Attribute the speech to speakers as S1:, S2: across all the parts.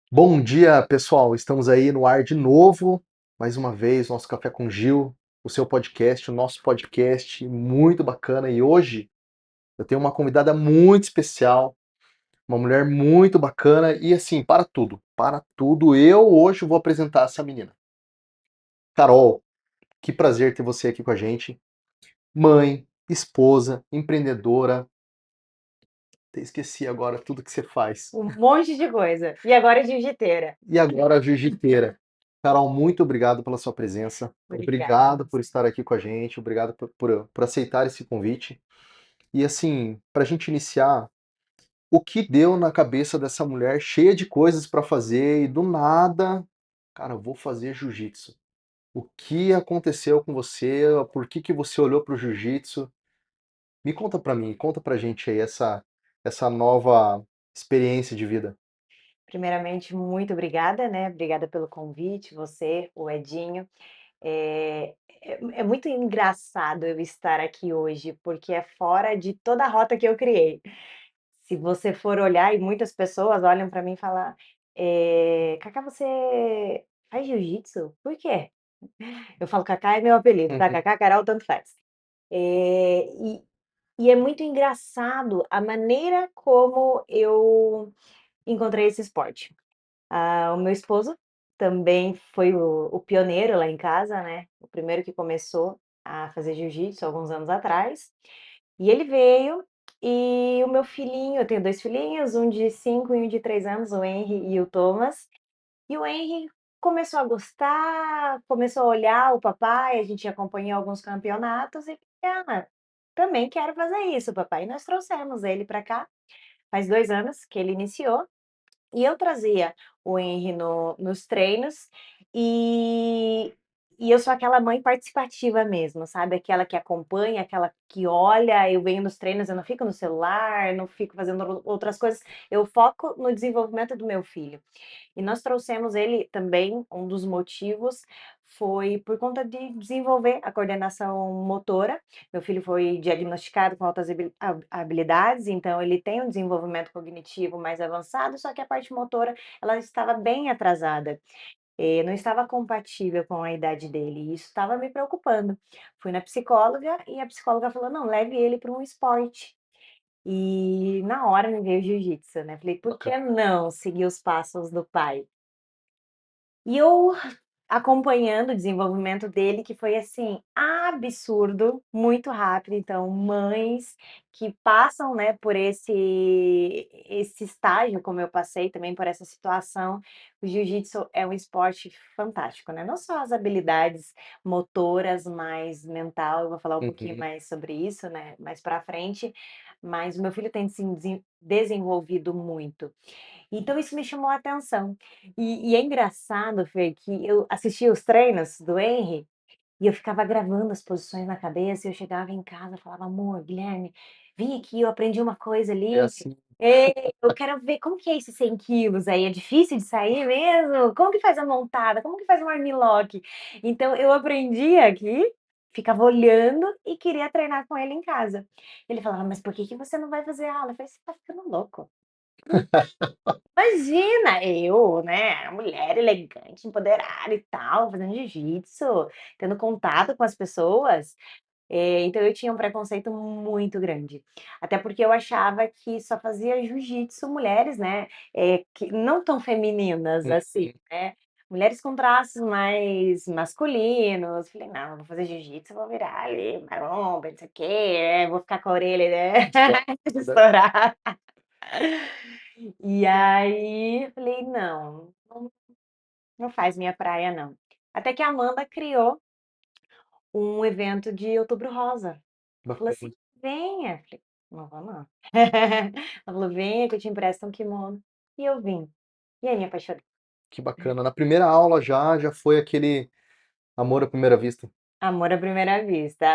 S1: Bom dia, pessoal. Estamos aí no ar de novo, mais uma vez, nosso Café com Gil, o seu podcast, o nosso podcast, muito bacana. E hoje eu tenho uma convidada muito especial, uma mulher muito bacana e assim, para tudo, eu hoje vou apresentar essa menina. Carol, que prazer ter você aqui com a gente. Mãe, esposa, empreendedora. Até esqueci agora tudo que você faz.
S2: Um monte de coisa. E agora jiu-jiteira.
S1: E agora a jiu-jiteira. Carol, muito obrigado pela sua presença.
S2: Obrigada.
S1: Obrigado por estar aqui com a gente. Obrigado por aceitar esse convite. E assim, para a gente iniciar, o que deu na cabeça dessa mulher cheia de coisas para fazer e do nada, cara, eu vou fazer jiu-jitsu. O que aconteceu com você? Por que que você olhou para o jiu-jitsu? Me conta para mim, conta pra gente aí essa nova experiência de vida.
S2: Primeiramente, muito obrigada, né? Obrigada pelo convite, você, o Edinho. É muito engraçado eu estar aqui hoje, porque é fora de toda a rota que eu criei. Se você for olhar, e muitas pessoas olham para mim e falam, Cacá, você faz jiu-jitsu? Por quê? Eu falo, Cacá é meu apelido, tá?
S1: Uhum.
S2: Cacá, Carol, tanto faz. Eh, e, e é muito engraçado a maneira como eu encontrei esse esporte. O meu esposo também foi o pioneiro lá em casa, né? O primeiro que começou a fazer jiu-jitsu alguns anos atrás. E ele veio, e o meu filhinho, eu tenho dois filhinhos, um de 5 e um de 3 anos, o Henry e o Thomas. E o Henry começou a gostar, começou a olhar o papai, a gente acompanhou alguns campeonatos e também quero fazer isso, papai. E nós trouxemos ele para cá, faz 2 anos que ele iniciou. E eu trazia o Henry nos treinos, e e eu sou aquela mãe participativa mesmo, sabe, aquela que acompanha, aquela que olha, eu venho nos treinos, eu não fico no celular, não fico fazendo outras coisas, eu foco no desenvolvimento do meu filho. E nós trouxemos ele também, um dos motivos foi por conta de desenvolver a coordenação motora. Meu filho foi diagnosticado com altas habilidades, então ele tem um desenvolvimento cognitivo mais avançado, só que a parte motora ela estava bem atrasada. Não estava compatível com a idade dele, e isso estava me preocupando. Fui na psicóloga e a psicóloga falou: não, leve ele para um esporte. E na hora me veio o jiu-jitsu, né? Falei, por que
S1: Bacana.
S2: não seguir os passos do pai? E eu acompanhando o desenvolvimento dele, que foi assim, absurdo, muito rápido. Então, mães que passam, né, por esse estágio, como eu passei também por essa situação, o jiu-jitsu é um esporte fantástico, né? Não só as habilidades motoras, mas mental, eu vou falar um pouquinho
S1: Uhum.
S2: mais sobre isso, né, mais para frente, mas o meu filho tem se desenvolvido muito. Então isso me chamou a atenção. E é engraçado, Fê, que eu assistia os treinos do Henry e eu ficava gravando as posições na cabeça e eu chegava em casa e falava: "Amor, Guilherme, vem aqui, eu aprendi uma coisa
S1: É
S2: ali.
S1: assim.
S2: Eu quero ver como que é esses 100 quilos aí, é difícil de sair mesmo? Como que faz a montada? Como que faz um armlock?". Então eu aprendi aqui, ficava olhando e queria treinar com ele em casa. Ele falava: "Mas por que que você não vai fazer aula?". Eu falei: "Você tá ficando louco". Imagina, eu, né, mulher elegante, empoderada e tal, fazendo jiu-jitsu, tendo contato com as pessoas, então eu tinha um preconceito muito grande. Até porque eu achava que só fazia jiu-jitsu mulheres, né, que não tão femininas assim,
S1: Uhum.
S2: né, mulheres com traços mais masculinos. Falei: "Não, eu vou fazer jiu-jitsu, eu vou virar ali maromba, não sei o quê, vou ficar com a orelha, né,
S1: Estourada.
S2: estourar". E aí, falei: "Não, não faz minha praia não". Até que a Amanda criou um evento de Outubro Rosa. Falou assim:
S1: Bacana.
S2: "Venha". Falei: "Não vou não". Ela falou: "Venha que eu te empresto um kimono". E eu vim. E aí me apaixonei.
S1: Que bacana. Na primeira aula já foi aquele amor à primeira vista.
S2: Amor à primeira vista.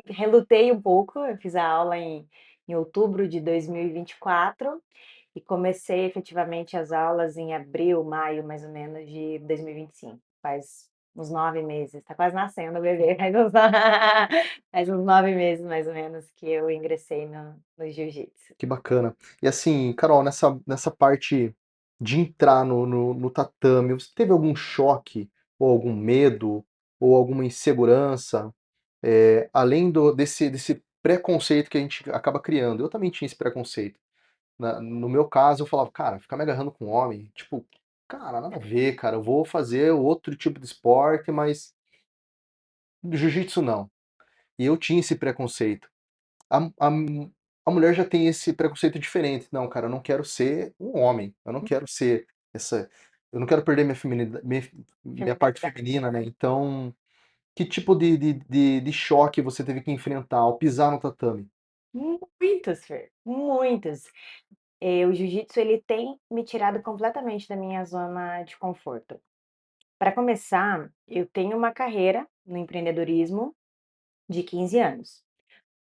S2: Relutei um pouco, eu fiz a aula em outubro de 2024 e comecei efetivamente as aulas em abril, maio, mais ou menos, de 2025. Faz uns 9 meses, tá quase nascendo o bebê, faz uns 9 meses mais ou menos que eu ingressei no jiu-jitsu.
S1: Que bacana. E assim, Carol, nessa parte de entrar no tatame, você teve algum choque, ou algum medo, ou alguma insegurança, além desse preconceito que a gente acaba criando? Eu também tinha esse preconceito. No meu caso, eu falava, cara, ficar me agarrando com homem, tipo, cara, nada a ver, cara, eu vou fazer outro tipo de esporte, mas jiu-jitsu não. E eu tinha esse preconceito. A, a, a mulher já tem esse preconceito diferente. Não, cara, eu não quero ser um homem. Eu não quero ser essa. Eu não quero perder minha parte
S2: Feminilidade.
S1: feminina, né? Então, que tipo de choque você teve que enfrentar ao pisar no tatame?
S2: Muitos, Fer, muitos. O jiu-jitsu ele tem me tirado completamente da minha zona de conforto. Para começar, eu tenho uma carreira no empreendedorismo de 15 anos.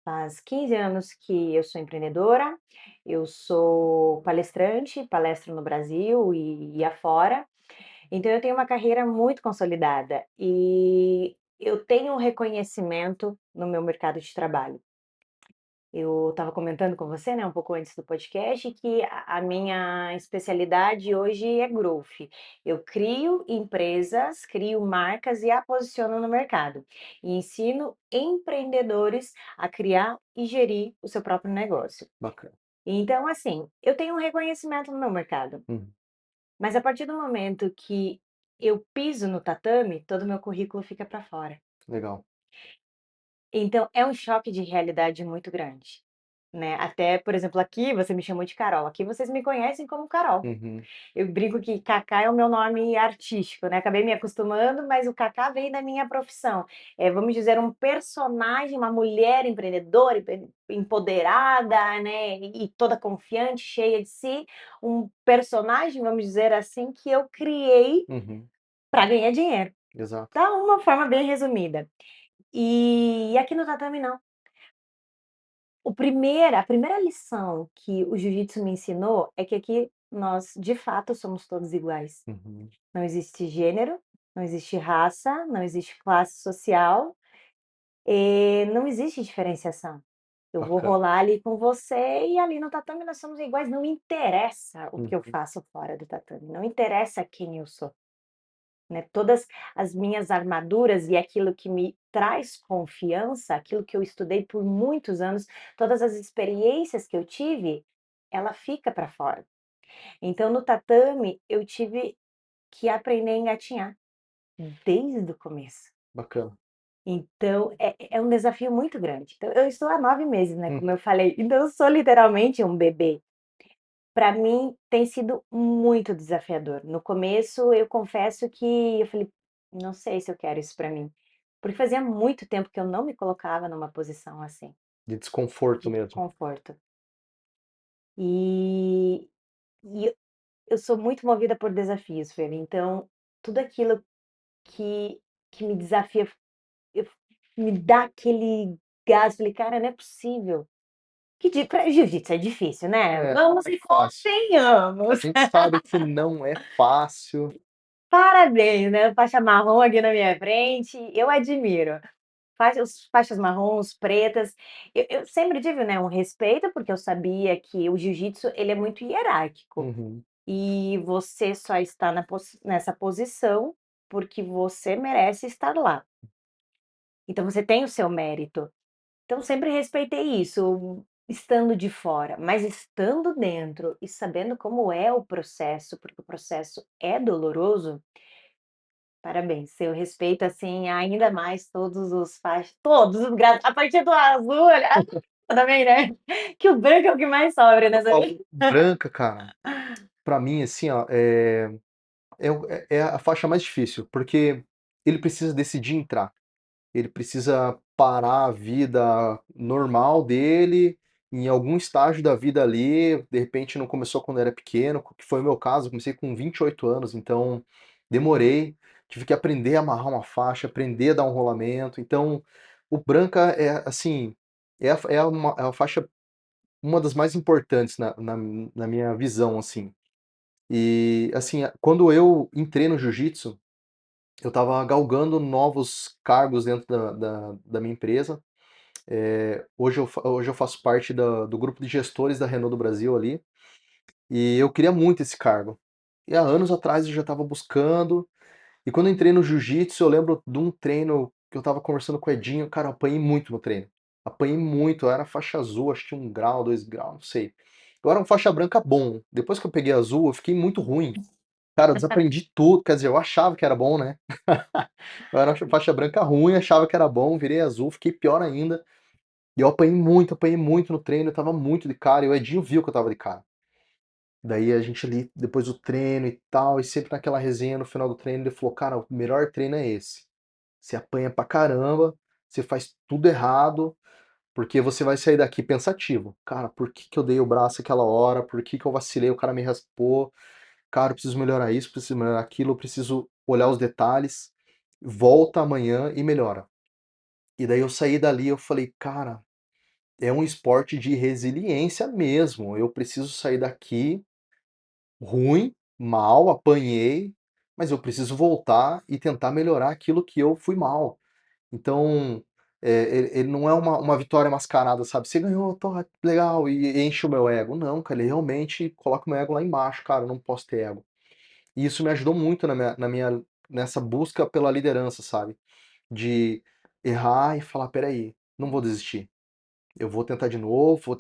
S2: Faz 15 anos que eu sou empreendedora, eu sou palestrante, palestro no Brasil e afora. Então eu tenho uma carreira muito consolidada e eu tenho um reconhecimento no meu mercado de trabalho. Eu estava comentando com você, né, um pouco antes do podcast, que a minha especialidade hoje é growth. Eu crio empresas, crio marcas e a posiciono no mercado. E ensino empreendedores a criar e gerir o seu próprio negócio.
S1: Bacana.
S2: Então, assim, eu tenho um reconhecimento no meu mercado,
S1: Uhum.
S2: mas a partir do momento que eu piso no tatame, todo o meu currículo fica para fora.
S1: Legal.
S2: Então, é um choque de realidade muito grande. Né, até, por exemplo, aqui você me chamou de Carol, aqui vocês me conhecem como Carol.
S1: Uhum.
S2: Eu brinco que Cacá é o meu nome artístico, né, acabei me acostumando, mas o Cacá veio da minha profissão. Vamos dizer, um personagem, uma mulher empreendedora, empoderada, né, e toda confiante, cheia de si, um personagem, vamos dizer assim, que eu criei
S1: Uhum.
S2: para ganhar dinheiro.
S1: Exato.
S2: Tá uma forma bem resumida. E aqui no tatame não. A primeira lição que o jiu-jitsu me ensinou é que aqui nós, de fato, somos todos iguais.
S1: Uhum.
S2: Não existe gênero, não existe raça, não existe classe social, não existe diferenciação. Eu vou
S1: Bacana.
S2: rolar ali com você e ali no tatame nós somos iguais, não interessa o que eu
S1: Uhum.
S2: faço fora do tatame, não interessa quem eu sou. Né, todas as minhas armaduras e aquilo que me traz confiança, aquilo que eu estudei por muitos anos, todas as experiências que eu tive, ela fica para fora. Então no tatame eu tive que aprender a engatinhar desde o começo.
S1: Bacana.
S2: Então é um desafio muito grande. Então eu estou há 9 meses, né,
S1: Hum.
S2: como eu falei, então eu sou literalmente um bebê. Para mim tem sido muito desafiador. No começo, eu confesso que eu falei: "Não sei se eu quero isso para mim", porque fazia muito tempo que eu não me colocava numa posição assim,
S1: De desconforto
S2: de
S1: mesmo.
S2: desconforto. E eu sou muito movida por desafios, Fer, então tudo aquilo que que me desafia, eu me dá aquele gás, falei: "Cara, não é possível". Que di pra jiu-jitsu é difícil, né, vamos
S1: Não é
S2: e
S1: fácil. A
S2: convenhamos.
S1: gente sabe que não é fácil.
S2: Parabéns, né, faixa marrom aqui na minha frente, eu admiro. Faixas marrons, pretas, eu sempre tive, né, um respeito, porque eu sabia que o jiu-jitsu ele é muito hierárquico,
S1: Uhum.
S2: e você só está nessa posição, porque você merece estar lá. Então você tem o seu mérito. Então sempre respeitei isso, estando de fora, mas estando dentro e sabendo como é o processo, porque o processo é doloroso. Parabéns, eu respeito, assim, ainda mais todos os faixas todos os graus, a partir do azul, olha também, né, que o branco é o que mais sobra
S1: Eu
S2: nessa vida.
S1: falo branca, cara, pra mim, assim, ó, é a faixa mais difícil, porque ele precisa decidir entrar. Ele precisa parar a vida normal dele, em algum estágio da vida ali, de repente não começou quando era pequeno, que foi o meu caso, eu comecei com 28 anos, então demorei, tive que aprender a amarrar uma faixa, aprender a dar um rolamento, então o branca é assim, é a faixa, uma das mais importantes na minha visão, assim. E assim, quando eu entrei no jiu-jitsu, eu estava galgando novos cargos dentro da minha empresa. Hoje eu faço parte do grupo de gestores da Renault do Brasil ali, e eu queria muito esse cargo. E há anos atrás eu já estava buscando. E quando eu entrei no jiu-jitsu, eu lembro de um treino que eu tava conversando com o Edinho, cara, eu apanhei muito no treino. Apanhei muito, eu era faixa azul, acho que 1 grau, 2 graus, não sei. Eu era um faixa branca bom. Depois que eu peguei azul, eu fiquei muito ruim. Cara, eu desaprendi tudo, quer dizer, eu achava que era bom, né? Eu era faixa branca ruim, achava que era bom, virei azul, fiquei pior ainda. E eu apanhei muito no treino, eu tava muito de cara, e o Edinho viu que eu tava de cara. Daí a gente ali, depois do treino e tal, e sempre naquela resenha no final do treino, ele falou, cara, o melhor treino é esse. Você apanha pra caramba, você faz tudo errado, porque você vai sair daqui pensativo. Cara, por que que eu dei o braço aquela hora? Por que que eu vacilei? O cara me raspou. Cara, eu preciso melhorar isso, preciso melhorar aquilo, eu preciso olhar os detalhes. Volta amanhã e melhora. E daí eu saí dali, eu falei, cara, é um esporte de resiliência mesmo. Eu preciso sair daqui ruim, mal, apanhei, mas eu preciso voltar e tentar melhorar aquilo que eu fui mal. Então, ele não é uma vitória mascarada, sabe? Você ganhou, tô, legal, e enche o meu ego. Não, cara, ele realmente coloca o meu ego lá embaixo, cara, eu não posso ter ego. E isso me ajudou muito nessa busca pela liderança, sabe? De errar e falar, peraí, não vou desistir. Eu vou tentar de novo,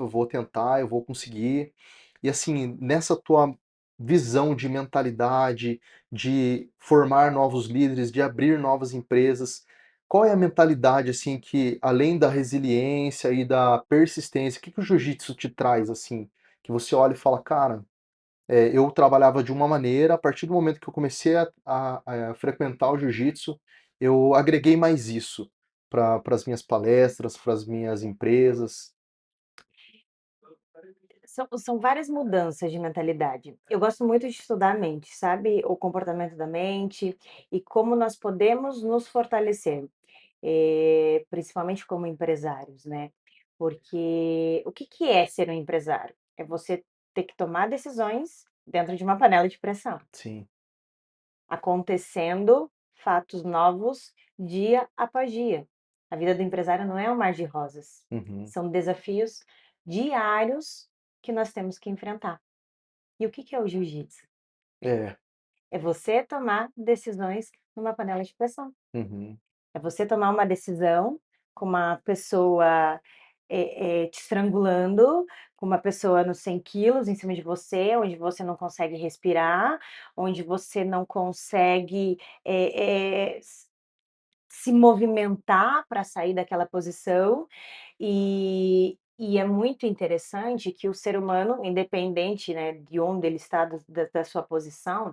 S1: eu vou tentar, eu vou conseguir. E assim, nessa tua visão de mentalidade, de formar novos líderes, de abrir novas empresas, qual é a mentalidade assim que, além da resiliência e da persistência, o que que o jiu-jitsu te traz assim? Que você olha e fala, cara, eu trabalhava de uma maneira, a partir do momento que eu comecei a frequentar o jiu-jitsu, eu agreguei mais isso para as minhas palestras, para as minhas empresas.
S2: São várias mudanças de mentalidade. Eu gosto muito de estudar a mente, sabe, o comportamento da mente e como nós podemos nos fortalecer, principalmente como empresários, né. Porque o que que é ser um empresário? É você ter que tomar decisões dentro de uma panela de pressão,
S1: Sim.
S2: acontecendo fatos novos dia após dia. A vida do empresário não é um mar de rosas,
S1: Uhum.
S2: são desafios diários que nós temos que enfrentar. E o que que é o jiu-jitsu?
S1: É.
S2: É você tomar decisões numa panela de pressão.
S1: Uhum.
S2: É você tomar uma decisão com uma pessoa, te estrangulando, com uma pessoa nos 100 quilos em cima de você, onde você não consegue respirar, onde você não consegue, se movimentar para sair daquela posição, e é muito interessante que o ser humano, independente, né, de onde ele está, da sua posição,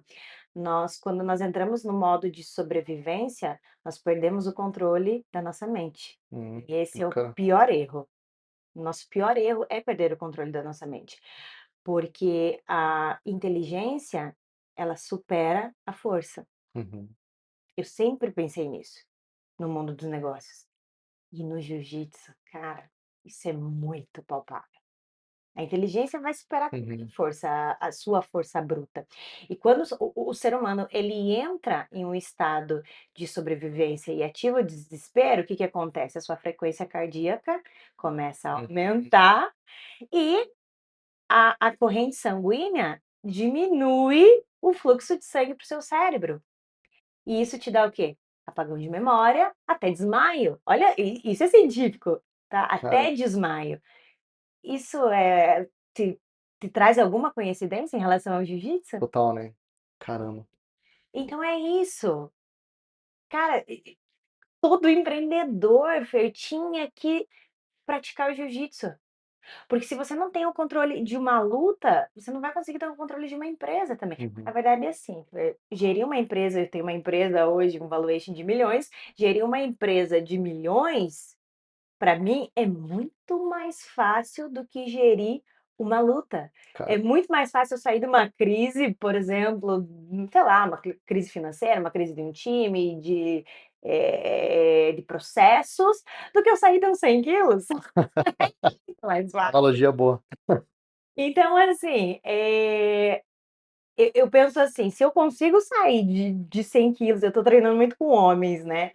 S2: quando nós entramos no modo de sobrevivência, nós perdemos o controle da nossa mente. E esse é o
S1: Bacana.
S2: pior erro. O nosso pior erro é perder o controle da nossa mente, porque a inteligência, ela supera a força.
S1: Uhum.
S2: Eu sempre pensei nisso, no mundo dos negócios. E no jiu-jitsu, cara, isso é muito palpável. A inteligência vai superar qualquer
S1: Uhum.
S2: força, a sua força bruta. E quando o ser humano ele entra em um estado de sobrevivência e ativa o desespero, o que que acontece? A sua frequência cardíaca começa a
S1: Uhum.
S2: aumentar e a corrente sanguínea diminui o fluxo de sangue para o seu cérebro. E isso te dá o quê? Apagão de memória, até desmaio. Olha, isso é científico, tá?
S1: Cara,
S2: Até desmaio. Isso te traz alguma coincidência em relação ao jiu-jitsu?
S1: total, né? Caramba.
S2: Então é isso. Cara, todo empreendedor, Fer, tinha que praticar o jiu-jitsu. Porque se você não tem o controle de uma luta, você não vai conseguir ter o controle de uma empresa também. Na
S1: Uhum.
S2: verdade é assim, gerir uma empresa, eu tenho uma empresa hoje, um valuation de milhões, gerir uma empresa de milhões, para mim é muito mais fácil do que gerir uma luta. É
S1: Cara,
S2: muito mais fácil eu sair de uma crise, por exemplo, sei lá, uma crise financeira, uma crise de um time, de processos, do que eu sair de uns 100 quilos. Mais fácil.
S1: analogia boa.
S2: Então, assim, eu penso assim, se eu consigo sair de 100 quilos, eu tô treinando muito com homens, né?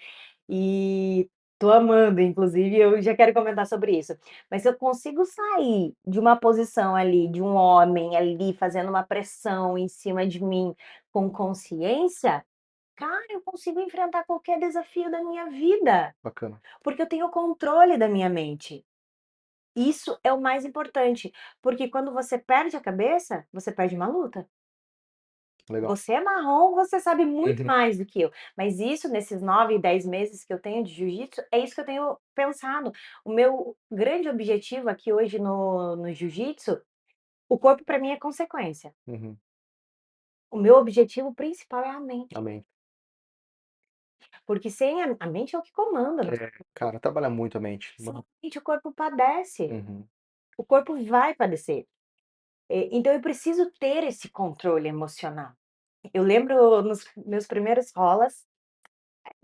S2: E Tô amando, inclusive, eu já quero comentar sobre isso. Mas se eu consigo sair de uma posição ali, de um homem ali fazendo uma pressão em cima de mim com consciência, cara, eu consigo enfrentar qualquer desafio da minha vida,
S1: Bacana.
S2: porque eu tenho o controle da minha mente. Isso é o mais importante, porque quando você perde a cabeça, você perde uma luta.
S1: Legal.
S2: Você é marrom, você sabe muito
S1: Uhum.
S2: mais do que eu. Mas isso, nesses 9, 10 meses que eu tenho de jiu-jitsu, é isso que eu tenho pensado. O meu grande objetivo aqui hoje no jiu-jitsu, o corpo para mim é consequência.
S1: Uhum.
S2: O meu objetivo principal é a mente.
S1: Amém.
S2: Porque sem a mente é o que comanda.
S1: É, cara, trabalha muito a mente.
S2: Sem a mente, o corpo padece.
S1: Uhum.
S2: O corpo vai padecer. Então eu preciso ter esse controle emocional. Eu lembro nos meus primeiros rolas.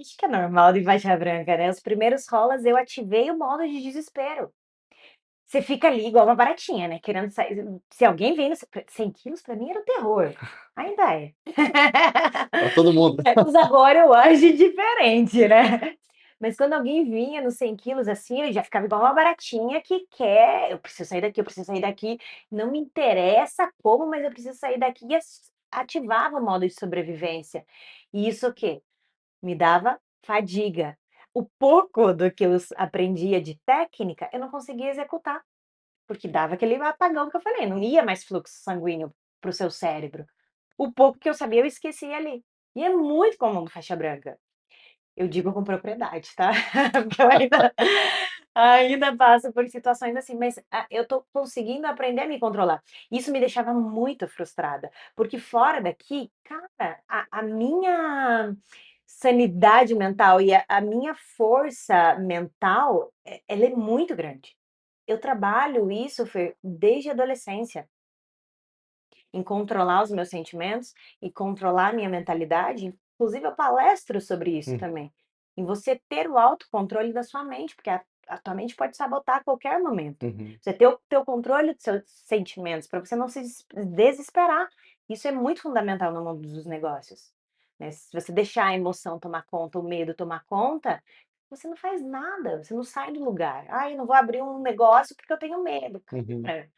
S2: Acho que é normal de faixa branca, né, os primeiros rolas eu ativei o modo de desespero. Você fica ali igual uma baratinha, né, querendo sair se alguém vem no 100 quilos pra mim era o terror, ainda é.
S1: Pra todo mundo.
S2: Mas agora eu acho diferente, né. Mas quando alguém vinha nos 100 quilos, assim, eu já ficava igual uma baratinha que quer: "Eu preciso sair daqui, eu preciso sair daqui, não me interessa como, mas eu preciso sair daqui", e ativava o modo de sobrevivência. E isso o quê? Me dava fadiga. O pouco do que eu aprendia de técnica, eu não conseguia executar, porque dava aquele apagão que eu falei, não ia mais fluxo sanguíneo para o seu cérebro. O pouco que eu sabia, eu esquecia ali. E é muito comum no faixa branca. Eu digo com propriedade, tá? Porque eu ainda passo por situações assim, mas, eu tô conseguindo aprender a me controlar. Isso me deixava muito frustrada, porque fora daqui, cara, a minha sanidade mental e a minha força mental, ela é muito grande. Eu trabalho isso, Fer, desde a adolescência. Em controlar os meus sentimentos e controlar a minha mentalidade, inclusive eu palestro sobre isso
S1: Uhum.
S2: também, em você ter o autocontrole da sua mente, porque a tua mente pode sabotar a qualquer momento.
S1: Uhum.
S2: Você ter o teu controle dos seus sentimentos, para você não se desesperar. Isso é muito fundamental no mundo dos negócios, né. Se você deixar a emoção tomar conta, o medo tomar conta, você não faz nada, você não sai do lugar. "Ai, eu não vou abrir um negócio porque eu tenho medo".
S1: Uhum.
S2: Cara,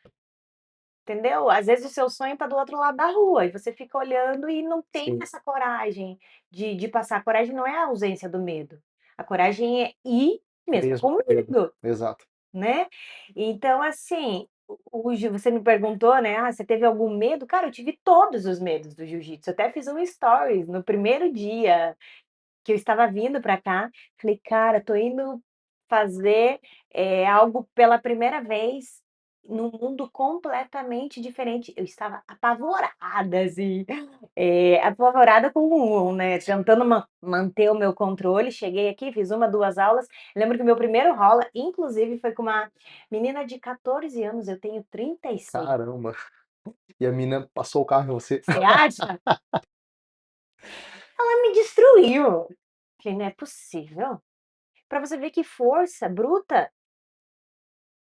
S2: entendeu? Às vezes o seu sonho está do outro lado da rua e você fica olhando e não tem
S1: Sim,
S2: essa coragem de passar. A coragem não é a ausência do medo. A coragem é ir mesmo
S1: mesmo
S2: com
S1: com medo.
S2: medo,
S1: Exato.
S2: né. Então, assim, o jiu você me perguntou, né: "Ah, você teve algum medo?" Cara, eu tive todos os medos do jiu-jitsu. Eu até fiz um stories no primeiro dia que eu estava vindo para cá, falei: "Cara, tô indo fazer, algo pela primeira vez num mundo completamente diferente". Eu estava apavorada, assim, apavorada com né, tentando manter o meu controle. Cheguei aqui, fiz uma, 2 aulas. Lembro que o meu primeiro rola, inclusive, foi com uma menina de 14 anos, eu tenho 36.
S1: Caramba. E a mina passou o carro em você.
S2: Você acha? Ela me destruiu. Falei: "Não é possível". Pra você ver que força bruta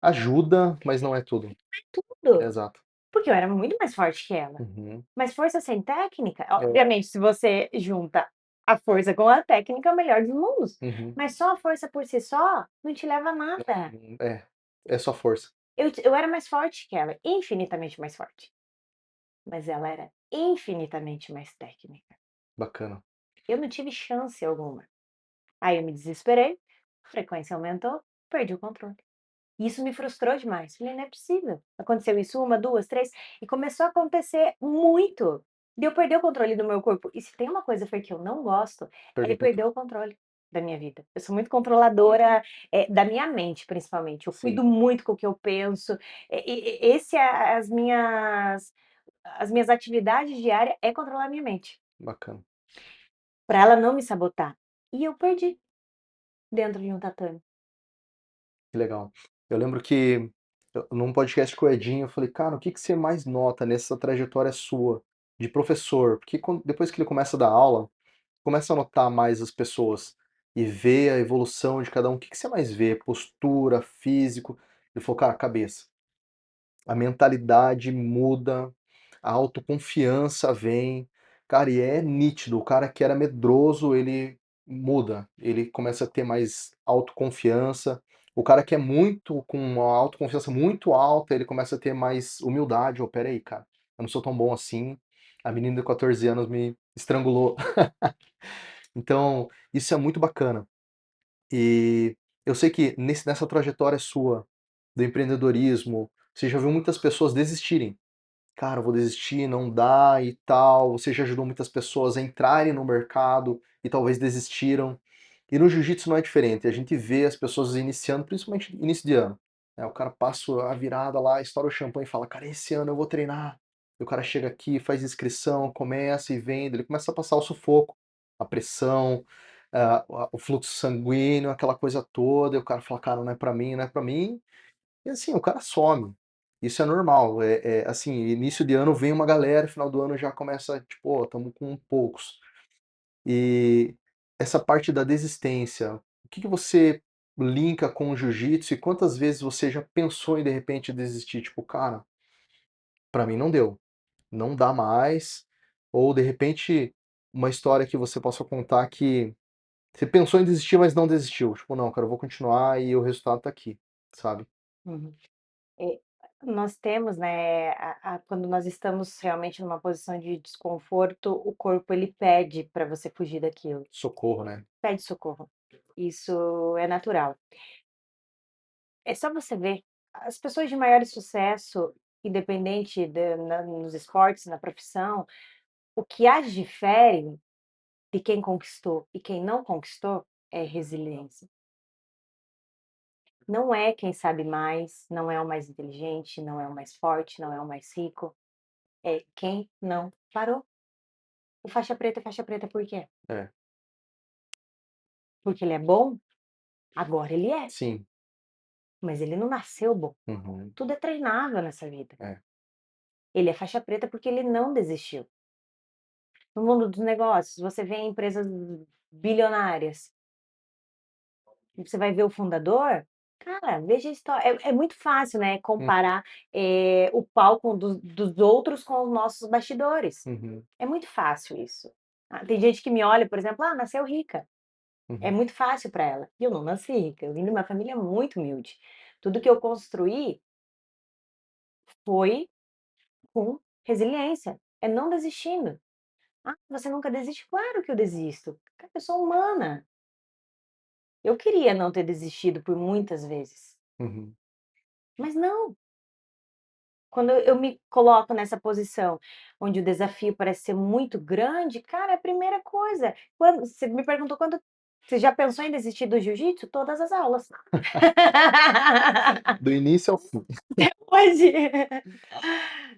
S1: Ajuda, mas não é tudo.
S2: tudo,
S1: Exato.
S2: porque eu era muito mais forte que ela.
S1: Uhum.
S2: Mas força sem técnica,
S1: É.
S2: obviamente, se você junta a força com a técnica, é o melhor dos mundos.
S1: Uhum.
S2: Mas só a força por si só não te leva a nada.
S1: É. É só força.
S2: Eu era mais forte que ela, infinitamente mais forte, mas ela era infinitamente mais técnica.
S1: Bacana.
S2: Eu não tive chance alguma. Aí eu me desesperei, a frequência aumentou, perdi o controle. Isso me frustrou demais. Falei: "Não é possível". Aconteceu isso uma, 2, 3 e começou a acontecer muito, de eu perder o controle do meu corpo. E se tem uma coisa, Fer, que eu não gosto, é
S1: Perdeu
S2: de
S1: o controle.
S2: perder o controle da minha vida. Eu sou muito controladora, da minha mente, principalmente. Eu
S1: Sim,
S2: cuido muito com o que eu penso. Esse é as minhas atividades diárias é controlar a minha mente,
S1: bacana.
S2: para ela não me sabotar. E eu perdi dentro de um tatame.
S1: Que legal. Eu lembro que num podcast com o Edinho, eu falei: "Cara, o que que você mais nota nessa trajetória sua de professor?" Porque depois que ele começa a dar aula, começa a notar mais as pessoas e ver a evolução de cada um. O que que você mais vê? Postura, físico? Ele falou: "Cara, cabeça. A mentalidade muda, a autoconfiança vem". Cara, e é nítido, o cara que era medroso, ele muda. Ele começa a ter mais autoconfiança. O cara que é muito com uma autoconfiança muito alta, ele começa a ter mais humildade. Oh, pera aí, cara, eu não sou tão bom assim. A menina de 14 anos me estrangulou. Então, isso é muito bacana. E eu sei que nessa trajetória sua do empreendedorismo, você já viu muitas pessoas desistirem. Cara, eu vou desistir, não dá e tal. Você já ajudou muitas pessoas a entrarem no mercado e talvez desistiram. E no jiu-jitsu não é diferente. A gente vê as pessoas iniciando, principalmente início de ano. Né? O cara passa a virada lá, estoura o champanhe e fala: Cara, esse ano eu vou treinar. E o cara chega aqui, faz inscrição, começa e vende. Ele começa a passar o sufoco, a pressão, o fluxo sanguíneo, aquela coisa toda. E o cara fala: Cara, não é pra mim, não é pra mim. E assim, o cara some. Isso é normal. Assim, início de ano vem uma galera, final do ano já começa, tipo, ó, estamos com poucos. E essa parte da desistência, o que que você linka com o jiu-jitsu e quantas vezes você já pensou em de repente desistir? Tipo, cara, pra mim não deu, não dá mais. Ou de repente uma história que você possa contar que você pensou em desistir, mas não desistiu. Tipo, não, cara, eu vou continuar e o resultado tá aqui, sabe?
S2: Uhum. É, nós temos, né, quando nós estamos realmente numa posição de desconforto, o corpo ele pede para você fugir daquilo,
S1: Socorro, né?
S2: pede socorro. Isso é natural. É só você ver, as pessoas de maior sucesso, independente nos esportes, na profissão, o que as difere de quem conquistou e quem não conquistou é resiliência. Não é quem sabe mais, não é o mais inteligente, não é o mais forte, não é o mais rico, é quem não parou. O faixa preta é faixa preta por quê?
S1: É,
S2: Porque ele é bom? Agora ele é,
S1: sim.
S2: mas ele não nasceu bom.
S1: Uhum.
S2: Tudo é treinável nessa vida.
S1: É.
S2: Ele é faixa preta porque ele não desistiu. No mundo dos negócios, você vê empresas bilionárias, e você vai ver o fundador, cara, veja a história. É muito fácil, né,
S1: Hum,
S2: comparar o palco dos outros com os nossos bastidores.
S1: uhum,
S2: É muito fácil isso. Ah, tem gente que me olha, por exemplo, nasceu rica. É
S1: uhum,
S2: muito fácil para ela. E eu não nasci rica, eu vim de uma família muito humilde. Tudo que eu construí foi com resiliência, é não desistindo. Ah, você nunca desiste? Claro que eu desisto. Cara, eu sou humana. Eu queria não ter desistido por muitas vezes,
S1: uhum,
S2: mas não. Quando eu me coloco nessa posição, onde o desafio parece ser muito grande, cara, é a primeira coisa, quando você me perguntou quando você já pensou em desistir do jiu-jitsu? Todas as aulas.
S1: do início ao fim.
S2: Hoje.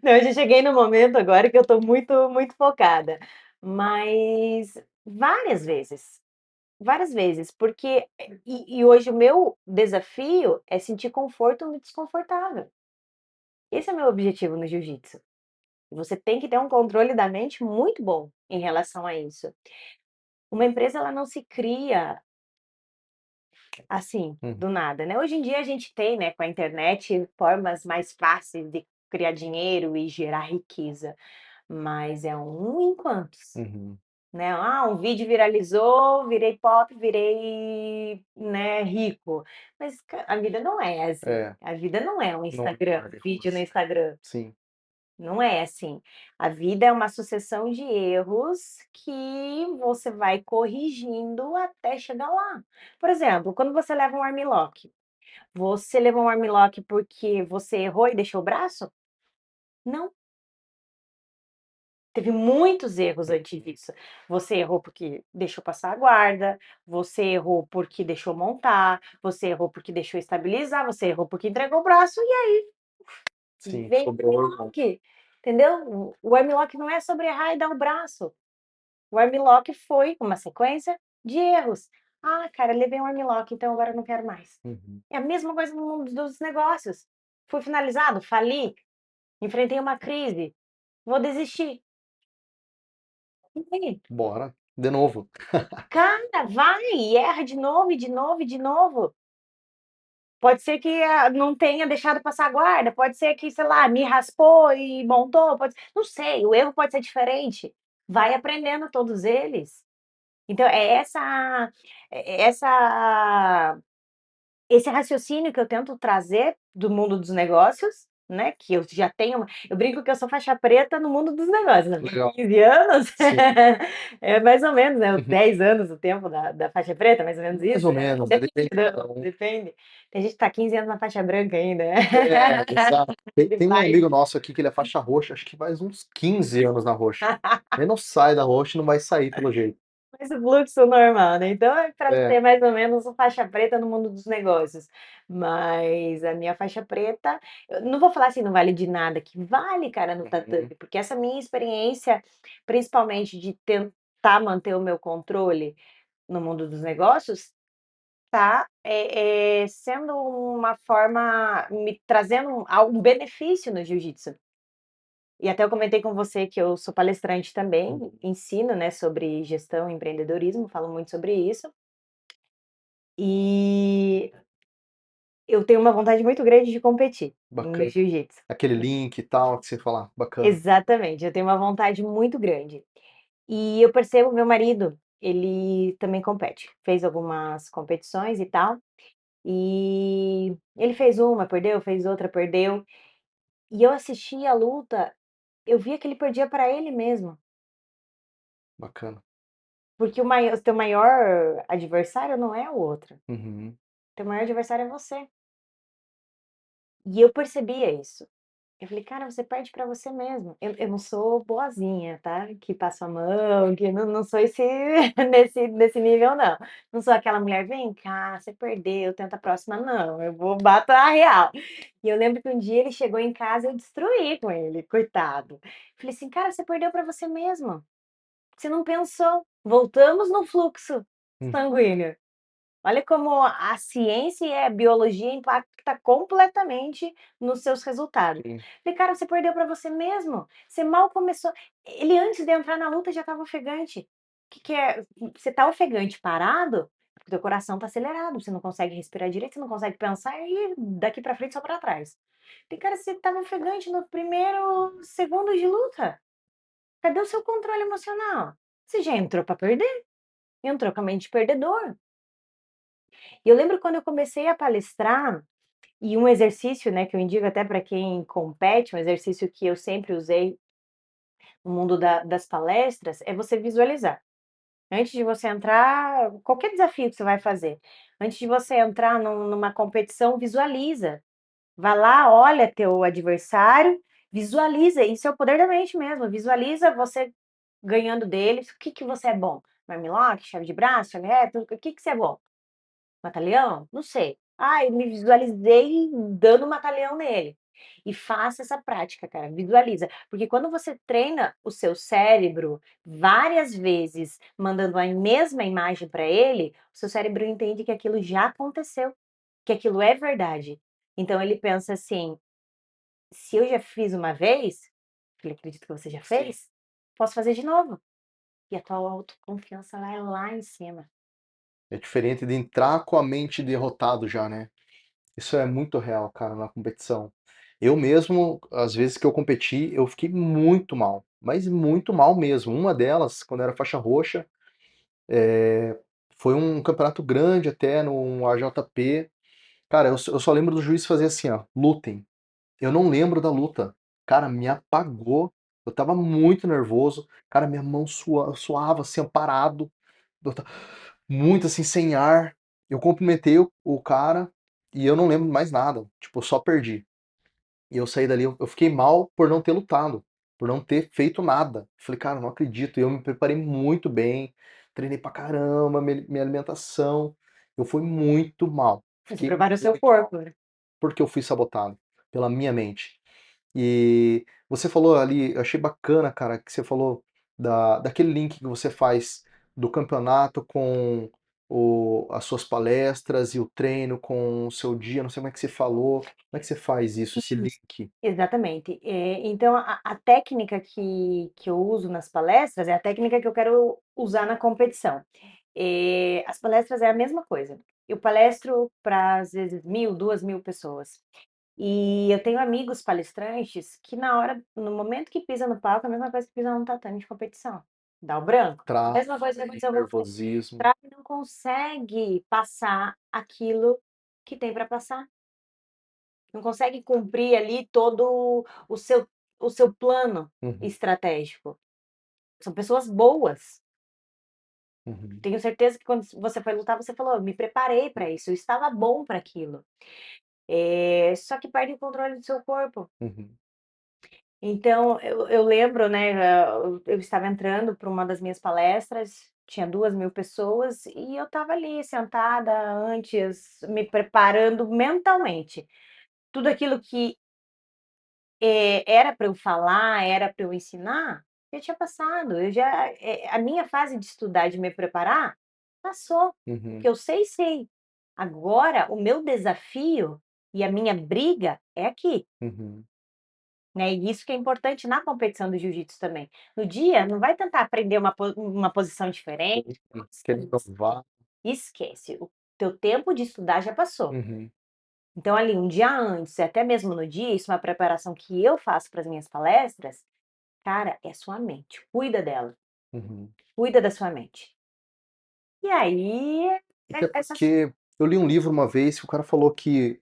S2: Não, eu já cheguei no momento agora que eu tô muito, muito focada, mas várias vezes, porque e hoje o meu desafio é sentir conforto no desconfortável. Esse é o meu objetivo no jiu-jitsu. Você tem que ter um controle da mente muito bom em relação a isso. Uma empresa ela não se cria assim,
S1: Uhum,
S2: do nada, né. Hoje em dia a gente tem, né, com a internet, formas mais fáceis de criar dinheiro e gerar riqueza, mas é um em quantos,
S1: uhum.
S2: né. Ah, um vídeo viralizou, virei pop, virei, né, rico, mas a vida não é assim,
S1: É,
S2: a vida não é um
S1: não é
S2: Instagram,
S1: mar de
S2: vídeo no
S1: rosas.
S2: Instagram.
S1: Sim.
S2: Não é assim. A vida é uma sucessão de erros que você vai corrigindo até chegar lá. Por exemplo, quando você leva um armlock, você levou um armlock porque você errou e deixou o braço? Não, teve muitos erros antes disso. Você errou porque deixou passar a guarda, você errou porque deixou montar, você errou porque deixou estabilizar, você errou porque entregou o braço e
S1: Sim,
S2: veio o
S1: sobrou o irmão.
S2: armlock, entendeu? O armlock não é sobre errar e dar o braço. O armlock foi uma sequência de erros. "Ah, cara, levei um armlock, então agora eu não quero mais".
S1: Uhum.
S2: É a mesma coisa no mundo dos negócios. Fui finalizado, fali, enfrentei uma crise, vou desistir. E aí?
S1: Bora. De novo.
S2: Cara, vai e erra de novo, e de novo, e de novo. Pode ser que, não tenha deixado passar a guarda, pode ser que, sei lá, me raspou e montou, não sei, o erro pode ser diferente. Vai aprendendo todos eles. Então é esse raciocínio que eu tento trazer do mundo dos negócios, né, que eu já tenho eu brinco que eu sou faixa preta no mundo dos negócios, né, com
S1: Legal.
S2: 15 anos,
S1: Sim.
S2: é mais ou menos, né, uns
S1: Uhum.
S2: 10 anos o tempo da faixa preta, mais ou menos
S1: Mais
S2: isso,
S1: ou
S2: né,
S1: menos, né? Depende de
S2: depende,
S1: cada um.
S2: depende. Tem gente que tá 15 anos na faixa branca ainda, né.
S1: É, exato. Tem um
S2: Vai
S1: amigo nosso aqui que ele é faixa roxa, acho que faz uns 15 anos na roxa. Ele não sai da roxa e não vai sair pelo jeito.
S2: mas o fluxo normal, né, então é para
S1: É.
S2: ser mais ou menos um faixa preta no mundo dos negócios. Mas a minha faixa preta, eu não vou falar assim, não vale de nada, que vale, cara, no tatame,
S1: Uhum.
S2: porque essa minha experiência, principalmente de tentar manter o meu controle no mundo dos negócios, tá, sendo uma forma me trazendo algum benefício no jiu-jitsu. E até eu comentei com você que eu sou palestrante também,
S1: Uhum.
S2: ensino, né, sobre gestão e empreendedorismo, falo muito sobre isso. E eu tenho uma vontade muito grande de competir no
S1: Bacana.
S2: jiu-jitsu.
S1: Aquele link e tal que você fala, bacana.
S2: Exatamente, eu tenho uma vontade muito grande. E eu percebo meu marido, ele também compete, fez algumas competições e tal, e ele fez uma, perdeu, fez outra, perdeu. E eu assisti a luta, eu via que ele perdia para ele mesmo,
S1: Bacana.
S2: porque o teu maior adversário não é o outro,
S1: Uhum.
S2: o teu maior adversário é você. E eu percebia isso. Eu falei: "Cara, você perde pra você mesmo". Eu não sou boazinha, tá, que passo a mão, que não sou esse nesse nível não. Não sou aquela mulher: "Vem cá, você perdeu, tenta a próxima", não, eu vou bato a real. E eu lembro que um dia ele chegou em casa e eu destruí com ele, coitado. Falei assim: "Cara, você perdeu pra você mesmo, você não pensou". Voltamos no fluxo
S1: Hum,
S2: sanguíneo. Olha como a ciência e a biologia impacta completamente nos seus resultados.
S1: sim,
S2: Falei: "Cara, você perdeu para você mesmo, você mal começou". Ele antes de entrar na luta já estava ofegante. Que é você está ofegante parado, porque teu coração está acelerado, você não consegue respirar direito, você não consegue pensar e daqui para frente só para trás. Falei: "Cara, você estava ofegante no primeiro segundo de luta, cadê o seu controle emocional? Você já entrou para perder, entrou com a mente perdedor". E eu lembro quando eu comecei a palestrar, e um exercício, né, que eu indico até para quem compete, um exercício que eu sempre usei no mundo das palestras, é você visualizar. Antes de você entrar, qualquer desafio que você vai fazer, antes de você entrar numa competição, visualiza. Vai lá, olha teu adversário, visualiza. Isso é o poder da mente mesmo. Visualiza você ganhando deles. O que que você é bom? Armlock, chave de braço, chave reta, o que que você é bom? Mata-leão? Não sei. Ah, eu me visualizei dando mata-leão nele. E faça essa prática, cara, visualiza. Porque quando você treina o seu cérebro várias vezes, mandando a mesma imagem para ele, o seu cérebro entende que aquilo já aconteceu, que aquilo é verdade. Então ele pensa assim: se eu já fiz uma vez, ele acredita que você já
S1: sim.
S2: fez, posso fazer de novo. E a tua autoconfiança vai lá em cima.
S1: É diferente de entrar com a mente derrotado já, né? Isso é muito real, cara, na competição. Eu mesmo, às vezes que eu competi, eu fiquei muito mal, mas muito mal mesmo. Uma delas, quando era faixa roxa, foi um campeonato grande até, no AJP. Cara, eu só lembro do juiz fazer assim, ó, lutem. Eu não lembro da luta. Cara, me apagou. Eu tava muito nervoso. Cara, minha mão suava assim, ó, parado. Eu ta- Muito assim, sem ar. Eu cumprimentei o cara e eu não lembro mais nada. Tipo, eu só perdi. E eu saí dali, eu fiquei mal por não ter lutado, por não ter feito nada. Falei, cara, não acredito. E eu me preparei muito bem, treinei pra caramba, minha alimentação. Eu fui muito mal.
S2: Você
S1: Fiquei
S2: prepara o seu
S1: muito mal.
S2: corpo, né?
S1: Porque eu fui sabotado pela minha mente. E você falou ali, eu achei bacana, cara, que você falou daquele link que você faz do campeonato com as suas palestras e o treino com o seu dia, não sei como é que você falou, como é que você faz isso, esse
S2: Isso,
S1: link?
S2: exatamente. Então a técnica que eu uso nas palestras é a técnica que eu quero usar na competição. As palestras é a mesma coisa. Eu palestro para, às vezes, 1.000, 2.000 pessoas. E eu tenho amigos palestrantes que na hora no momento que pisa no palco, é a mesma coisa que pisar num tatame de competição. dá o branco.
S1: Trava
S2: Mesma coisa que
S1: ali,
S2: aconteceu com você.
S1: nervosismo.
S2: Trava e não consegue passar aquilo que tem para passar. Não consegue cumprir ali todo o seu plano
S1: Uhum,
S2: estratégico. São pessoas boas.
S1: uhum,
S2: Tenho certeza que quando você foi lutar, você falou: "Eu me preparei para isso, eu estava bom para aquilo". Só que perde o controle do seu corpo.
S1: uhum,
S2: Então eu lembro, né, eu estava entrando para uma das minhas palestras, tinha 2.000 pessoas e eu estava ali sentada antes, me preparando mentalmente. Tudo aquilo que era para eu falar, era para eu ensinar, já tinha passado. A minha fase de estudar, de me preparar, passou. O que
S1: uhum,
S2: eu sei, sei. Agora, o meu desafio e a minha briga é aqui,
S1: uhum.
S2: né? E isso que é importante na competição do jiu-jitsu também. No dia, não vai tentar aprender uma posição diferente.
S1: Quer
S2: Esquece.
S1: inovar.
S2: Esquece. O teu tempo de estudar já passou.
S1: Uhum,
S2: Então, ali, um dia antes, e até mesmo no dia, isso é uma preparação que eu faço para as minhas palestras. Cara, é sua mente, cuida dela,
S1: uhum.
S2: cuida da sua mente. E aí,
S1: Até
S2: essas
S1: porque eu li um livro uma vez que o cara falou que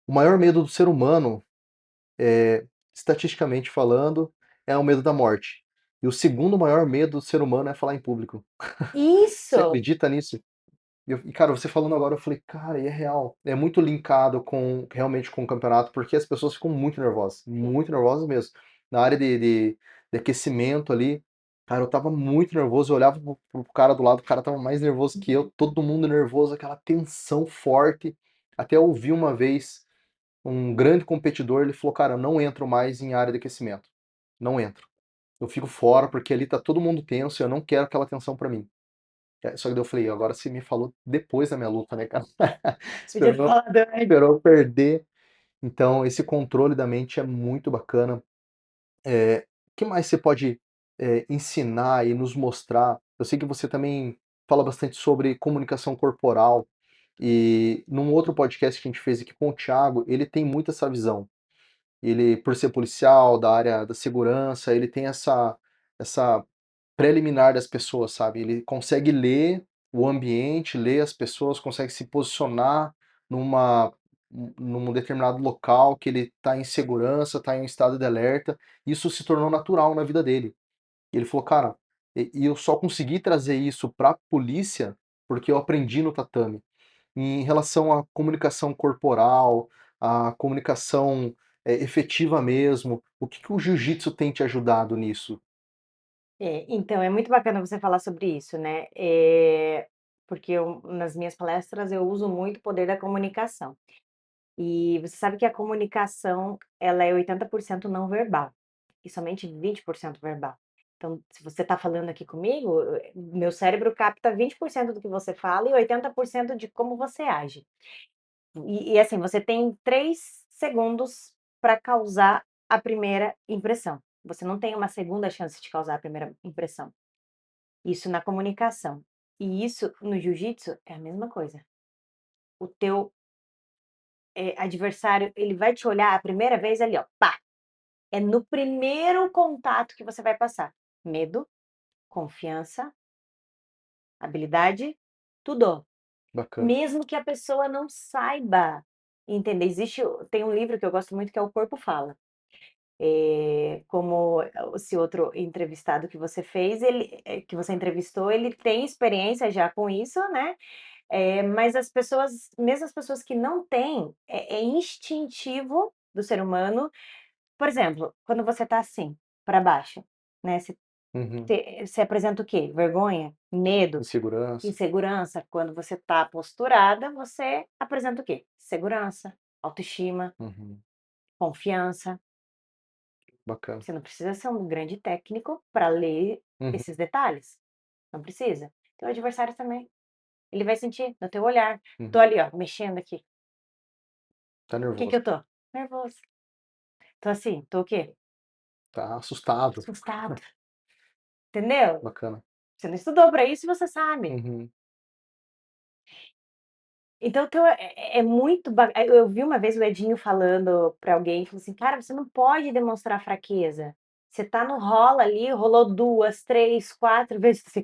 S1: o maior medo do ser humano, estatisticamente falando, é o medo da morte. E o segundo maior medo do ser humano é falar em público. Você
S2: isso!
S1: acredita nisso? E, cara, você falando agora, eu falei, cara, e é real. É muito linkado com realmente com o campeonato, porque as pessoas ficam muito nervosas mesmo. Na área de aquecimento ali, cara, eu tava muito nervoso. Eu olhava pro cara do lado, o cara tava mais nervoso que eu, todo mundo nervoso, aquela tensão forte. Até eu ouvi uma vez um grande competidor, ele falou, cara, eu não entro mais em área de aquecimento. Não entro. Eu fico fora porque ali tá todo mundo tenso e eu não quero aquela tensão pra mim. Só que daí eu falei, agora você me falou depois da minha luta, né, cara?
S2: Podia
S1: Esperou,
S2: falar antes.
S1: esperou eu perder. Então, esse controle da mente é muito bacana. O que mais você pode ensinar e nos mostrar? Eu sei que você também fala bastante sobre comunicação corporal. E num outro podcast que a gente fez aqui com o Thiago, ele tem muito essa visão. Ele, por ser policial, da área da segurança, ele tem essa preliminar das pessoas, sabe? Ele consegue ler o ambiente, ler as pessoas, consegue se posicionar numa, num determinado local que ele está em segurança, está em um estado de alerta. Isso se tornou natural na vida dele. E ele falou, cara, e eu só consegui trazer isso para a polícia porque eu aprendi no tatame. Em relação à comunicação corporal, à comunicação efetiva mesmo, o que que o jiu-jitsu tem te ajudado nisso?
S2: Então, é muito bacana você falar sobre isso, né, porque nas minhas palestras eu uso muito o poder da comunicação. E você sabe que a comunicação, ela é 80% não verbal, e somente 20% verbal. Então, se você está falando aqui comigo, meu cérebro capta 20% do que você fala e 80% de como você age. E assim, você tem 3 segundos para causar a primeira impressão. Você não tem uma segunda chance de causar a primeira impressão. Isso na comunicação. E isso no jiu-jitsu é a mesma coisa. O teu, adversário, ele vai te olhar a primeira vez ali, ó, pá! É no primeiro contato que você vai passar. Medo, confiança, habilidade, tudo.
S1: Bacana.
S2: Mesmo que a pessoa não saiba entender. Tem um livro que eu gosto muito que é O Corpo Fala. Como esse outro entrevistado que você fez, que você entrevistou, ele tem experiência já com isso, né? Mas as pessoas, mesmo as pessoas que não têm, é instintivo do ser humano. Por exemplo, quando você tá assim, para baixo, né?
S1: Uhum.
S2: Você apresenta o quê? Vergonha? Medo?
S1: Insegurança.
S2: Insegurança? Quando você tá posturada, você apresenta o quê? Segurança, autoestima,
S1: Uhum.
S2: confiança.
S1: Bacana.
S2: Você não precisa ser um grande técnico para ler
S1: Uhum.
S2: esses detalhes. Não precisa. Teu adversário também. Ele vai sentir no teu olhar. Tô
S1: Uhum.
S2: ali, ó, mexendo aqui.
S1: Tá
S2: O que que
S1: nervoso.
S2: eu tô? Nervoso. Tô assim, tô o quê?
S1: Tá assustado.
S2: Assustado. Entendeu?
S1: Bacana.
S2: Você não estudou para isso e você sabe.
S1: Uhum.
S2: Então, é muito eu vi uma vez o Edinho falando para alguém, falou assim: "Cara, você não pode demonstrar fraqueza. Você tá no rola ali, rolou 2, 3, 4 vezes, assim,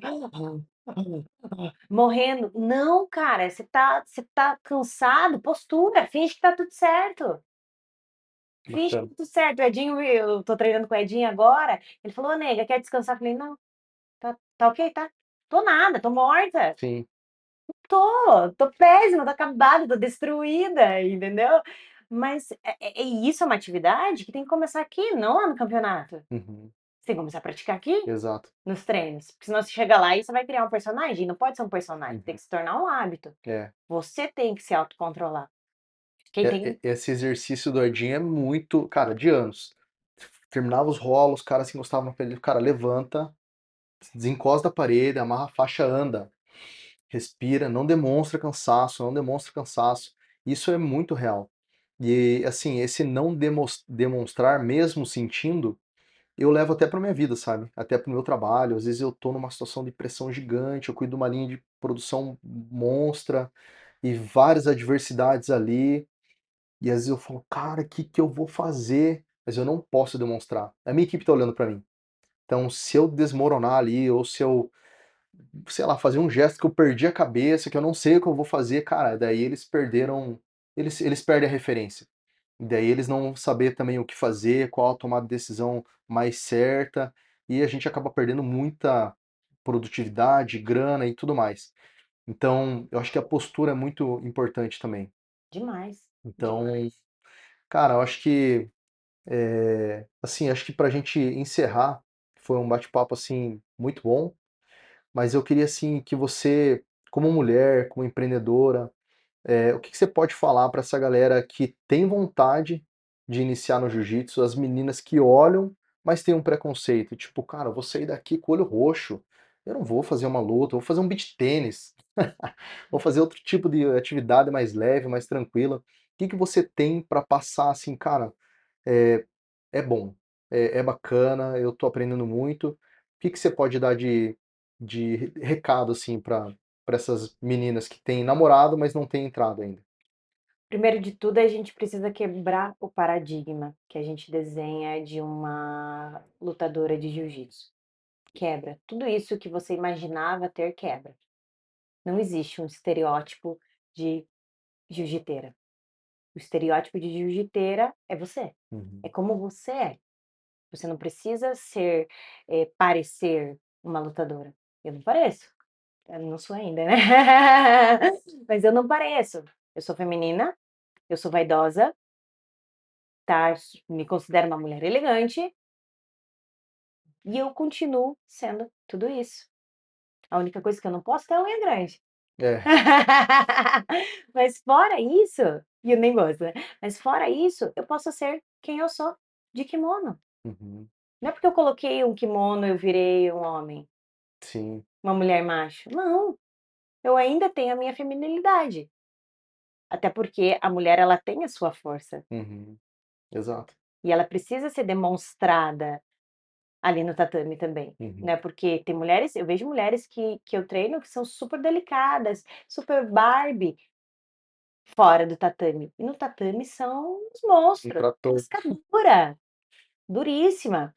S2: morrendo. Não, cara, você tá cansado, postura, finge que tá tudo certo. Finge que
S1: Bacana.
S2: tá tudo certo. O Edinho, eu tô treinando com o Edinho agora. Ele falou, ô, nega, quer descansar? Eu falei, não, tá ok, tá? Tô nada, tô morta.
S1: Sim.
S2: Tô péssima, tô acabada, tô destruída, entendeu? Mas isso é uma atividade que tem que começar aqui, não lá no campeonato.
S1: Uhum.
S2: Você tem que começar a praticar aqui,
S1: Exato.
S2: nos treinos. Porque senão você chega lá e você vai criar um personagem. Não pode ser um personagem, tem
S1: Uhum.
S2: que se tornar um hábito.
S1: É.
S2: Você tem que se autocontrolar. Quem tem.
S1: Esse exercício do Edinho é muito, cara, de anos. Terminava os rolos, os caras se encostavam na parede, cara, levanta, desencosta da parede, amarra a faixa, anda, respira, não demonstra cansaço, não demonstra cansaço. Isso é muito real. E assim, esse não demonstrar mesmo sentindo, eu levo até pra minha vida, sabe? Até pro meu trabalho. Às vezes eu tô numa situação de pressão gigante, eu cuido de uma linha de produção monstra e várias adversidades ali. E às vezes eu falo, cara, o que que eu vou fazer? Mas eu não posso demonstrar. A minha equipe tá olhando pra mim. Então, se eu desmoronar ali, ou se eu, sei lá, fazer um gesto que eu perdi a cabeça, que eu não sei o que eu vou fazer, cara, daí eles perderam, eles perdem a referência. E daí eles não vão saber também o que fazer, qual a tomada de decisão mais certa, e a gente acaba perdendo muita produtividade, grana e tudo mais. Então, eu acho que a postura é muito importante também.
S2: Demais,
S1: Então,
S2: demais.
S1: cara, eu acho que assim, acho que pra gente encerrar, foi um bate-papo assim muito bom, mas eu queria assim que você, como mulher, como empreendedora, o que que você pode falar pra essa galera que tem vontade de iniciar no jiu-jitsu, as meninas que olham, mas tem um preconceito, tipo, cara, eu vou sair daqui com o olho roxo, eu não vou fazer uma luta, eu vou fazer um beach tênis, vou fazer outro tipo de atividade mais leve, mais tranquila. O que que você tem pra passar assim, cara? É, é bom, é bacana, eu tô aprendendo muito. O que que você pode dar de recado, assim, para essas meninas que têm namorado, mas não têm entrado ainda?
S2: Primeiro de tudo, a gente precisa quebrar o paradigma que a gente desenha de uma lutadora de jiu-jitsu. Quebra. Tudo isso que você imaginava ter, quebra. Não existe um estereótipo de jiu-jiteira. O estereótipo de jiu-jiteira é você. É
S1: Uhum,
S2: como você é. Você não precisa ser, parecer uma lutadora. Eu não pareço. Eu não sou ainda, né? Mas eu não pareço. Eu sou feminina, eu sou vaidosa, tá? Me considero uma mulher elegante e eu continuo sendo tudo isso. A única coisa que eu não posso ter é unha grande.
S1: é,
S2: Mas fora isso, e eu nem gosto, né? Mas fora isso, eu posso ser quem eu sou, de kimono.
S1: uhum,
S2: Não é porque eu coloquei um kimono eu virei um homem,
S1: sim,
S2: uma mulher macho. Não, eu ainda tenho a minha feminilidade. Até porque a mulher ela tem a sua força
S1: uhum, exato,
S2: e ela precisa ser demonstrada ali no tatame também,
S1: uhum,
S2: né? Porque tem mulheres, eu vejo mulheres que eu treino que são super delicadas, super Barbie fora do tatame. E no tatame são os
S1: um
S2: monstros,
S1: trator,
S2: cascadura, duríssima.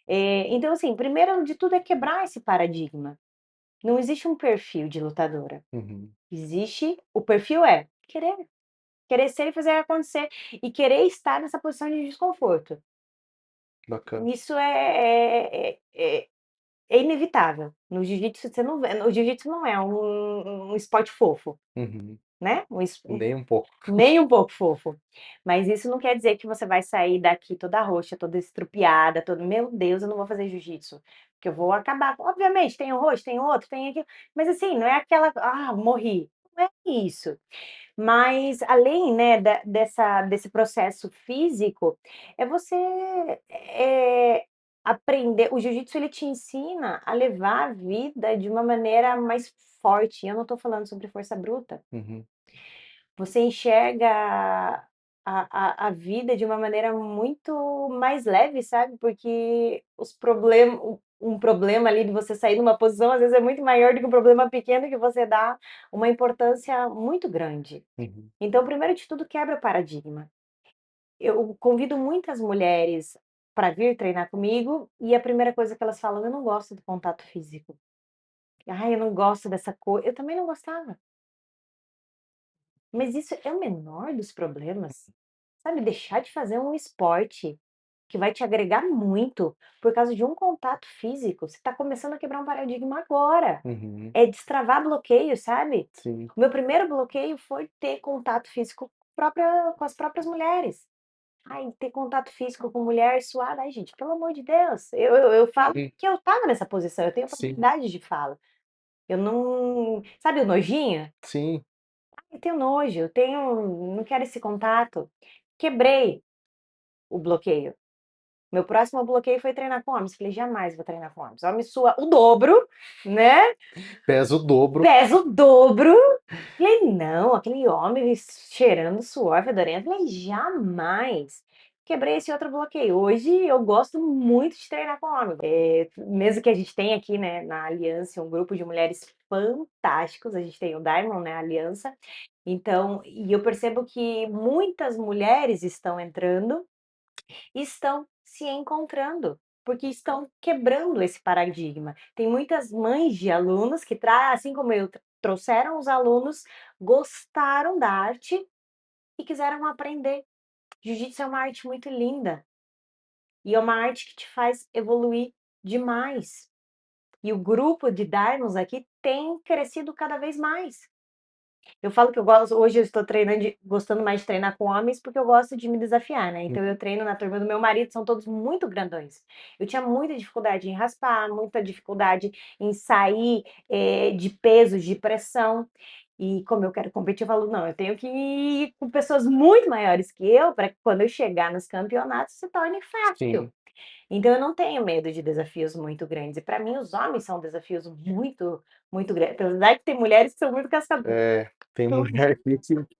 S2: Então, assim, primeiro de tudo é quebrar esse paradigma. Não existe um perfil de lutadora.
S1: uhum,
S2: Existe, o perfil é querer. Querer ser e fazer acontecer. E querer estar nessa posição de desconforto.
S1: bacana,
S2: Isso é inevitável. No jiu-jitsu você não vê, o jiu-jitsu não é um esporte fofo,
S1: uhum,
S2: né?
S1: nem um pouco,
S2: Nem um pouco fofo. Mas isso não quer dizer que você vai sair daqui toda roxa, toda estrupiada, todo, meu Deus, eu não vou fazer jiu-jitsu, porque eu vou acabar. Obviamente, tem um roxo, tem outro, tem aquilo, mas assim, não é aquela, morri. Não é isso. Mas além, né, desse processo físico, é você aprender. O jiu-jitsu ele te ensina a levar a vida de uma maneira mais forte. Eu não estou falando sobre força bruta.
S1: uhum,
S2: Você enxerga a vida de uma maneira muito mais leve, sabe? Porque um problema ali de você sair numa posição, às vezes é muito maior do que um problema pequeno que você dá uma importância muito grande.
S1: uhum,
S2: Então, primeiro de tudo, quebra paradigma. Eu convido muitas mulheres para vir treinar comigo, e a primeira coisa que elas falam: "Eu não gosto do contato físico. Ai, eu não gosto dessa coisa". Eu também não gostava. Mas isso é o menor dos problemas, sabe, deixar de fazer um esporte que vai te agregar muito por causa de um contato físico, você está começando a quebrar um paradigma agora.
S1: Uhum.
S2: É destravar bloqueio, sabe.
S1: Sim.
S2: O meu primeiro bloqueio foi ter contato físico com as próprias mulheres. Ai, ter contato físico com mulher suada, ai gente, pelo amor de Deus, eu falo
S1: Sim.
S2: que eu estava nessa posição, eu tenho
S1: Sim.
S2: propriedade de fala. Eu não, sabe o nojinho?
S1: Sim.
S2: Eu tenho nojo, eu tenho, não quero esse contato. Quebrei o bloqueio. Meu próximo bloqueio foi treinar com homens. Falei: "Jamais vou treinar com homens". Homem sua o dobro, né,
S1: Pesa o dobro.
S2: pesa o dobro. Falei: "Não, aquele homem cheirando suor fedorento". Falei: "Jamais". Quebrei esse outro bloqueio. Hoje eu gosto muito de treinar com homem. Mesmo que a gente tenha aqui, né, na aliança, um grupo de mulheres fantásticos, a gente tem o Diamond, né, a aliança. Então, e eu percebo que muitas mulheres estão entrando, estão se encontrando, porque estão quebrando esse paradigma. Tem muitas mães de alunos que assim como eu, trouxeram os alunos, gostaram da arte e quiseram aprender. Jiu-jitsu é uma arte muito linda e é uma arte que te faz evoluir demais. E o grupo de Diamonds aqui tem crescido cada vez mais. Eu falo que eu gosto, hoje eu estou treinando, gostando mais de treinar com homens, porque eu gosto de me desafiar, né? Então eu treino na turma do meu marido, são todos muito grandões. Eu tinha muita dificuldade em raspar, muita dificuldade em sair de pesos, de pressão. E como eu quero competir, eu falo, não, eu tenho que ir com pessoas muito maiores que eu, para que quando eu chegar nos campeonatos se torne fácil.
S1: Sim.
S2: Então eu não tenho medo de desafios muito grandes. E para mim os homens são desafios muito, muito grandes. Apesar de ter mulheres que são muito cascaduras.
S1: Tem
S2: São
S1: mulher que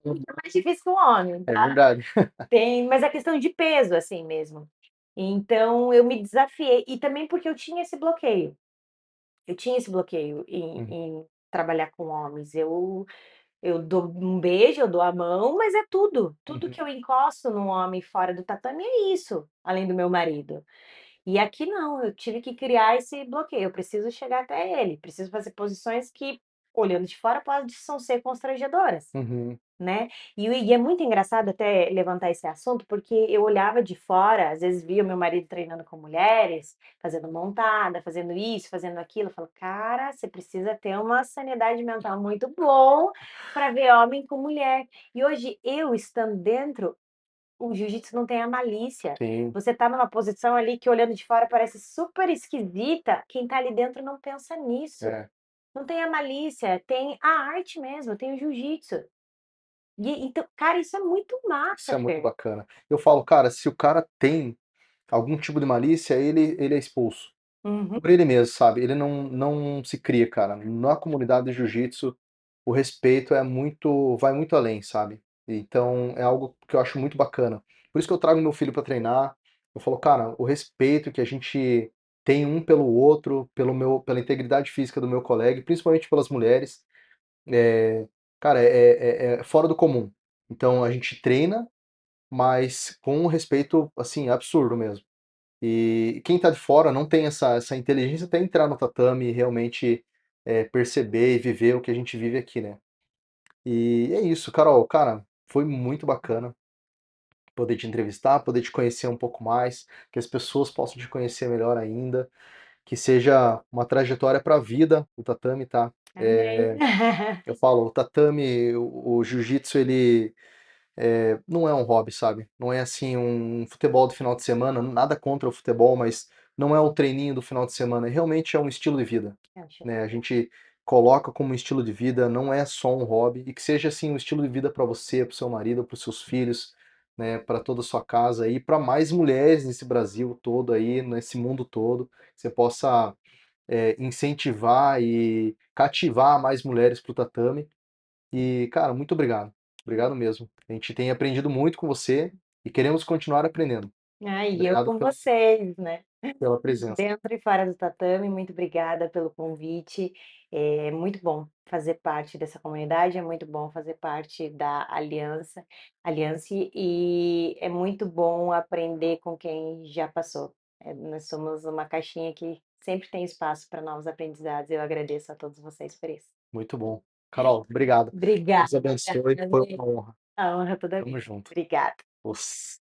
S2: muito mais difícil que um homem,
S1: é
S2: tá?
S1: verdade.
S2: Mas é questão de peso, assim mesmo. Então eu me desafiei. E também porque eu tinha esse bloqueio. Eu tinha esse bloqueio
S1: Uhum.
S2: em trabalhar com homens. Eu dou um beijo, eu dou a mão, mas é tudo. Tudo
S1: Uhum.
S2: que eu encosto num homem fora do tatame é isso, além do meu marido. E aqui não, eu tive que criar esse bloqueio, eu preciso chegar até ele, preciso fazer posições que, olhando de fora, possam ser constrangedoras,
S1: Uhum.
S2: né. E é muito engraçado até levantar esse assunto, porque eu olhava de fora, às vezes via o meu marido treinando com mulheres, fazendo montada, fazendo isso, fazendo aquilo, eu falo: "Cara, você precisa ter uma sanidade mental muito bom para ver homem com mulher". E hoje eu estando dentro, o jiu-jitsu não tem a malícia.
S1: Sim.
S2: Você tá numa posição ali que olhando de fora parece super esquisita, quem tá ali dentro não pensa nisso.
S1: É.
S2: Não tem a malícia, tem a arte mesmo, tem o jiu-jitsu. E então, cara, isso é muito
S1: Isso
S2: massa,
S1: é muito
S2: Fer.
S1: bacana. Eu falo, cara, se o cara tem algum tipo de malícia, ele é expulso.
S2: Uhum.
S1: Por ele mesmo, sabe? Ele não se cria, cara. Na comunidade de jiu-jitsu, o respeito vai muito além, sabe? Então é algo que eu acho muito bacana. Por isso que eu trago meu filho pra treinar. Eu falo, cara, o respeito que a gente tem um pelo outro, pela integridade física do meu colega, e principalmente pelas mulheres, é, cara, é fora do comum. Então a gente treina, mas com um respeito, assim, absurdo mesmo. E quem tá de fora não tem essa inteligência até entrar no tatame e realmente perceber e viver o que a gente vive aqui, né? E é isso, Carol, cara, foi muito bacana poder te entrevistar, poder te conhecer um pouco mais, que as pessoas possam te conhecer melhor ainda, que seja uma trajetória para a vida o tatame, tá?
S2: Amém.
S1: Eu falo, o tatame, o jiu-jitsu, ele não é um hobby, sabe? Não é assim um futebol do final de semana, nada contra o futebol, mas não é o treininho do final de semana, realmente é um estilo de vida, né? A gente coloca como um estilo de vida, não é só um hobby, e que seja assim um estilo de vida para você, para o seu marido, para os seus filhos, né, para toda a sua casa e para mais mulheres nesse Brasil todo aí, nesse mundo todo, que você possa incentivar e cativar mais mulheres para o tatame. E, cara, muito obrigado. Obrigado mesmo. A gente tem aprendido muito com você e queremos continuar aprendendo.
S2: Ai, e eu
S1: Obrigado
S2: com
S1: pelo
S2: vocês, né.
S1: pela presença.
S2: Dentro e fora do tatame, muito obrigada pelo convite. É muito bom fazer parte dessa comunidade, é muito bom fazer parte da Aliança e é muito bom aprender com quem já passou. Nós somos uma caixinha que sempre tem espaço para novos aprendizados. Eu agradeço a todos vocês por isso.
S1: Muito bom. Carol, obrigado.
S2: Obrigada,
S1: Deus abençoe, foi uma honra.
S2: a honra é toda
S1: Tamo
S2: minha.
S1: junto.
S2: Obrigada.
S1: Os